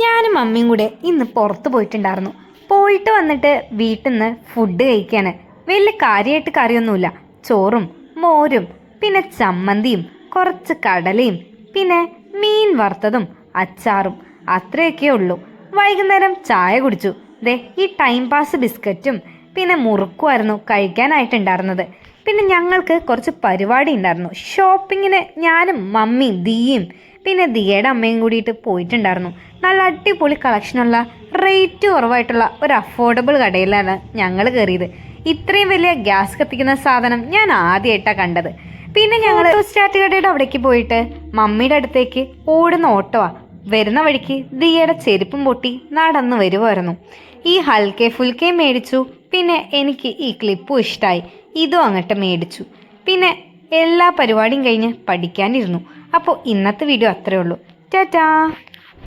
ഞാനും മമ്മിയും കൂടെ ഇന്ന് പുറത്ത് പോയിട്ടുണ്ടായിരുന്നു. പോയിട്ട് വന്നിട്ട് വീട്ടിൽ നിന്ന് ഫുഡ് കഴിക്കാണ്. വലിയ കാര്യമായിട്ട് കറിയൊന്നുമില്ല. ചോറും മോരും പിന്നെ ചമ്മന്തിയും കുറച്ച് കടലയും പിന്നെ മീൻ വറുത്തതും അച്ചാറും അത്രയൊക്കെ ഉള്ളൂ. വൈകുന്നേരം ചായ കുടിച്ചു. ദേ ഈ ടൈം പാസ് ബിസ്ക്കറ്റും പിന്നെ മുറുക്കുമായിരുന്നു കഴിക്കാനായിട്ടുണ്ടായിരുന്നത്. പിന്നെ ഞങ്ങൾക്ക് കുറച്ച് പരിപാടി ഉണ്ടായിരുന്നു. ഷോപ്പിങ്ങിന് ഞാനും മമ്മിയും ദിയയും പിന്നെ ദിയയുടെ അമ്മയും കൂടിയിട്ട് പോയിട്ടുണ്ടായിരുന്നു. നല്ല അടിപൊളി കളക്ഷനുള്ള റേറ്റ് കുറവായിട്ടുള്ള ഒരു അഫോർഡബിൾ കടയിലാണ് ഞങ്ങൾ കയറിയത്. ഇത്രയും വലിയ ഗ്യാസ് കത്തിക്കുന്ന സാധനം ഞാൻ ആദ്യമായിട്ടാണ് കണ്ടത്. പിന്നെ ഞങ്ങൾ സ്റ്റാർട്ട് കടയുടെ അവിടേക്ക് പോയിട്ട് മമ്മിയുടെ അടുത്തേക്ക് ഓടുന്ന ഓട്ടോവാ. വരുന്ന വഴിക്ക് ദിയയുടെ ചെരുപ്പും പൊട്ടി നടന്നു വരുമായിരുന്നു. ഈ ഹൽക്കെ ഫുൽക്കെ മേടിച്ചു. പിന്നെ എനിക്ക് ഈ ക്ലിപ്പും ഇഷ്ടമായി, ഇതും അങ്ങോട്ട് മേടിച്ചു. പിന്നെ എല്ലാ പരിപാടിയും കഴിഞ്ഞ് പഠിക്കാനിരുന്നു. അപ്പോൾ ഇന്നത്തെ വീഡിയോ അത്രയേ ഉള്ളൂ. ടാറ്റാ.